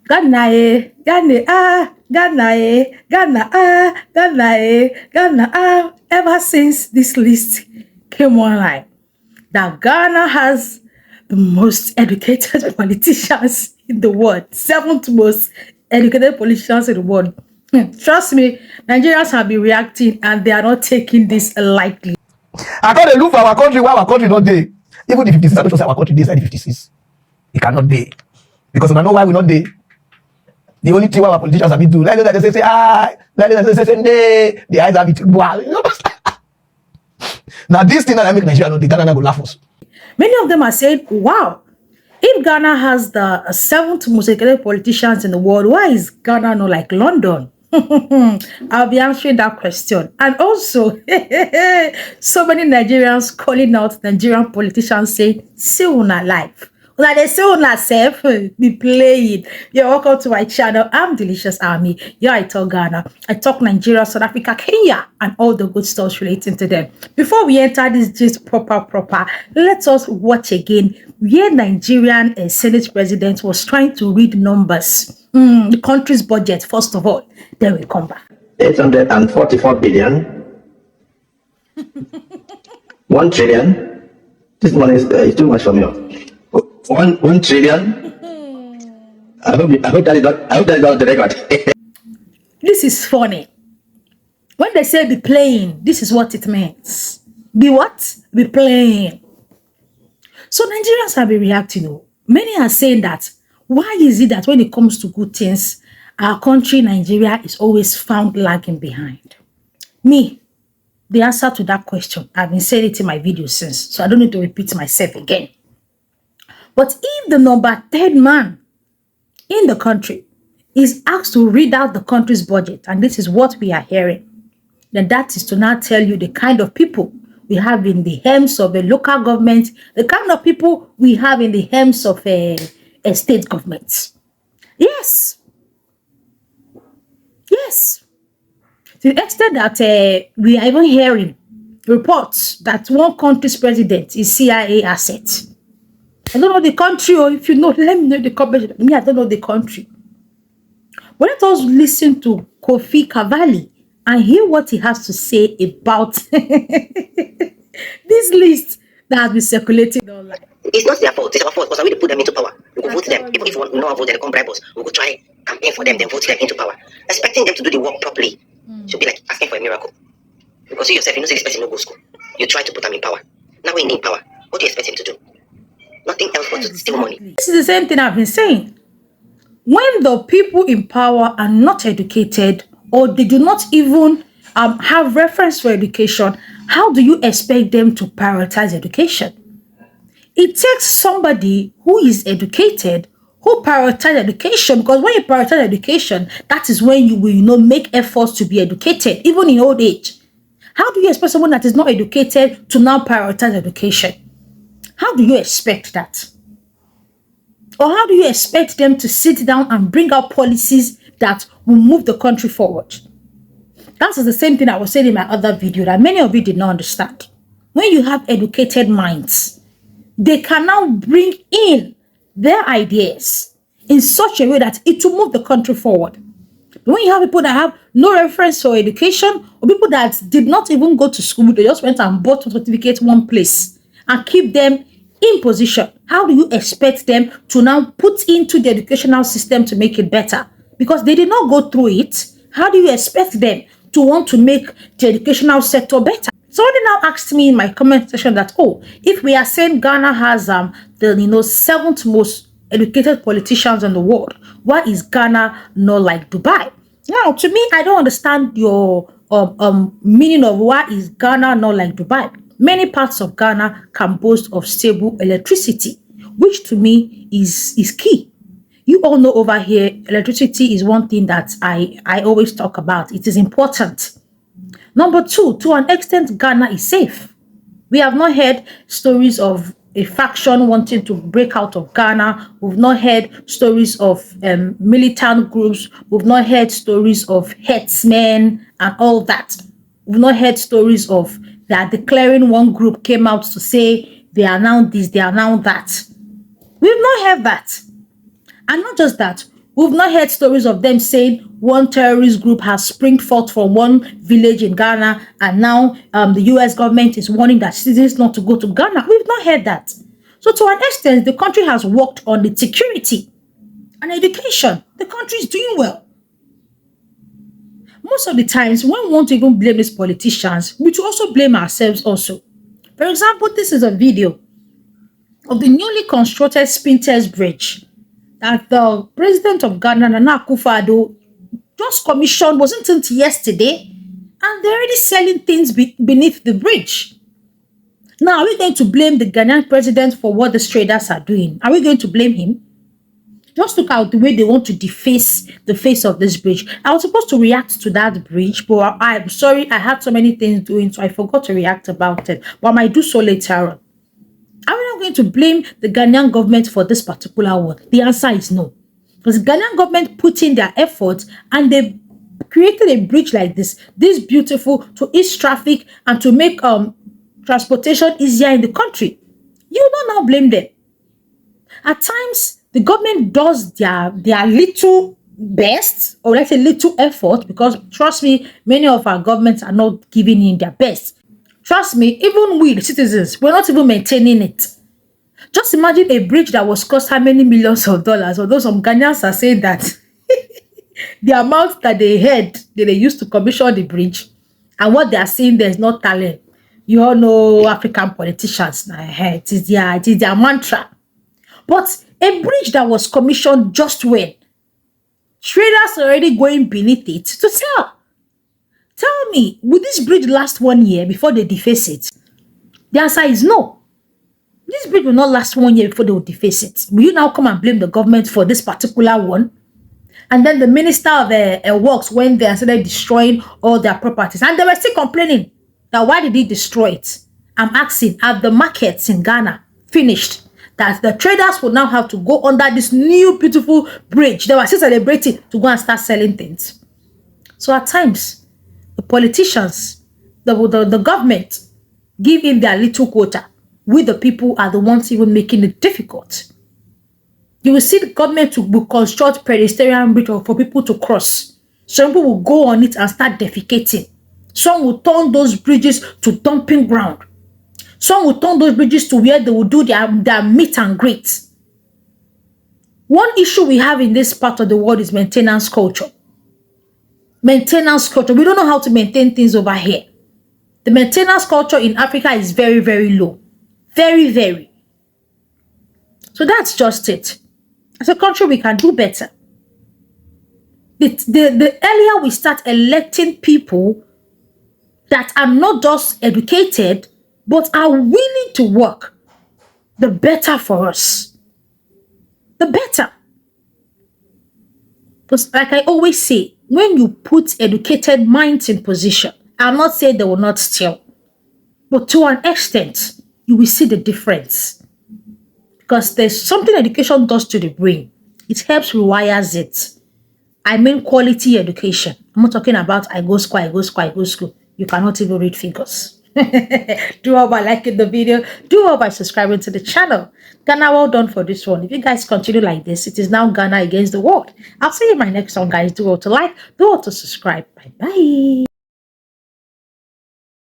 Ghana, Ghana, Ghana, Ghana. Ever since this list came online, that Ghana has the most educated politicians in the world, seventh most educated politicians in the world. Trust me, Nigerians have been reacting and they are not taking this lightly. I thought they look for our country where our country not day. Even the 56, I don't say our country is like the 56. It cannot be. Because I know why we not day. The only thing our politicians have been doing, like they say, nay, the eyes have it. Now, this thing that I make Nigeria know, the Ghana go laugh us. Many of them are saying, wow, if Ghana has the seventh most educated politicians in the world, why is Ghana not like London? I'll be answering that question. And also, so many Nigerians calling out Nigerian politicians saying, see una life. Like they say on self be playing. You're welcome to my channel. I'm Delicious Army. Yeah, I talk Ghana. I talk Nigeria, South Africa, Kenya, and all the good stuff relating to them. Before we enter this just proper, let us watch again where Nigerian Senate President was trying to read numbers. The country's budget, first of all. Then we come back. 844 billion. 1 trillion. This money is too much for me. 1 trillion. I hope that is not the record. This is funny. When they say be playing, this is what it means. Be what? Be playing. So Nigerians have been reacting. Many are saying that why is it that when it comes to good things, our country, Nigeria, is always found lagging behind? Me, the answer to that question, I've been saying it in my video since, so I don't need to repeat myself again. But if the number 10 man in the country is asked to read out the country's budget, and this is what we are hearing, then that is to now tell you the kind of people we have in the helms of a local government, the kind of people we have in the helms of a state government. Yes. Yes. To the extent that we are even hearing reports that one country's president is CIA asset. I don't know the country, or if you know, let me know the comment. Me, I don't know the country. But let us listen to Koffi and hear what he has to say about this list that has been circulating online. It's not their fault. It's our fault because we need to put them into power. We will vote them. Even if we don't vote them, they come bribe us. We will try campaign for them, then vote them into power. Expecting them to do the work properly should be like asking for a miracle. Because you yourself, you know, say this person no go school. You try to put them in power. Now we need power. What do you expect him to do? Nothing else but to steal money. This is the same thing I've been saying. When the people in power are not educated, or they do not even have reference for education, how do you expect them to prioritize education? It takes somebody who is educated, who prioritizes education, because when you prioritize education, that is when you will, make efforts to be educated, even in old age. How do you expect someone that is not educated to now prioritize education? How do you expect that? Or how do you expect them to sit down and bring out policies that will move the country forward? That is the same thing I was saying in my other video that many of you did not understand. When you have educated minds, they can now bring in their ideas in such a way that it will move the country forward. When you have people that have no reference for education, or people that did not even go to school, they just went and bought a certificate one place and keep them in position, how do you expect them to now put into the educational system to make it better? Because they did not go through it. How do you expect them to want to make the educational sector better? Somebody now asked me in my comment section that, oh, if we are saying Ghana has the seventh most educated politicians in the world, why is Ghana not like Dubai? Now, to me, I don't understand your meaning of why is Ghana not like Dubai. Many parts of Ghana can boast of stable electricity, which to me is key. You all know over here, electricity is one thing that I always talk about. It is important. Number two, to an extent, Ghana is safe. We have not heard stories of a faction wanting to break out of Ghana. We've not heard stories of militant groups. We've not heard stories of headsmen and all that. We've not heard stories of that declaring one group came out to say they are now this, they are now that. We've not heard that. And not just that, We've not heard stories of them saying one terrorist group has spring forth from one village in Ghana, and now the US government is warning that citizens not to go to Ghana. We've not heard that. So to an extent, the country has worked on the security and education. The country is doing well. Most of the times, when we want to even blame these politicians, we should also blame ourselves also. For example, this is a video of the newly constructed Spintex Bridge that the president of Ghana, Nana Akufo-Addo, just commissioned, wasn't until yesterday, and they're already selling things beneath the bridge. Now, are we going to blame the Ghanaian president for what the traders are doing? Are we going to blame him? Just look at the way they want to deface the face of this bridge. I was supposed to react to that bridge, but I'm sorry, I had so many things doing, so I forgot to react about it. But I might do so later on. Are we not going to blame the Ghanaian government for this particular one? The answer is no. Because the Ghanaian government put in their efforts and they created a bridge like this beautiful, to ease traffic and to make transportation easier in the country. You don't now blame them. At times, the government does their little best, or let's say little effort, because trust me, many of our governments are not giving in their best. Trust me, even we, the citizens, we're not even maintaining it. Just imagine a bridge that was cost how many millions of dollars, although some Ghanaians are saying that the amount that they had, that they used to commission the bridge, and what they are saying there is not talent. You all know African politicians, it is their mantra. But a bridge that was commissioned just when traders are already going beneath it to sell. Tell me, will this bridge last 1 year before they deface it? The answer is no. This bridge will not last 1 year before they will deface it. Will you now come and blame the government for this particular one? And then the Minister of Works went there and started destroying all their properties. And they were still complaining that why did he destroy it? I'm asking, have the markets in Ghana finished? That the traders will now have to go under this new beautiful bridge. They were still celebrating to go and start selling things. So at times, the politicians, the government, give in their little quota. We, the people, are the ones even making it difficult. You will see the government will construct pedestrian bridge for people to cross. Some people will go on it and start defecating. Some will turn those bridges to dumping ground. Some will turn those bridges to where they will do their meet and greet. One issue we have in this part of the world is maintenance culture. Maintenance culture. We don't know how to maintain things over here. The maintenance culture in Africa is very, very low. Very, very. So that's just it. As a country, we can do better. The earlier we start electing people that are not just educated, but are willing to work, the better for us. The better. Because like I always say, when you put educated minds in position, I'm not saying they will not steal, but to an extent, you will see the difference. Because there's something education does to the brain. It helps rewires it. I mean quality education. I'm not talking about I go school. You cannot even read figures. Do all by liking the video. Do all by subscribing to the channel. Ghana, well done for this one. If you guys continue like this, it is now Ghana against the world. I'll see you in my next one, guys. Do all to like, do all to subscribe. Bye-bye.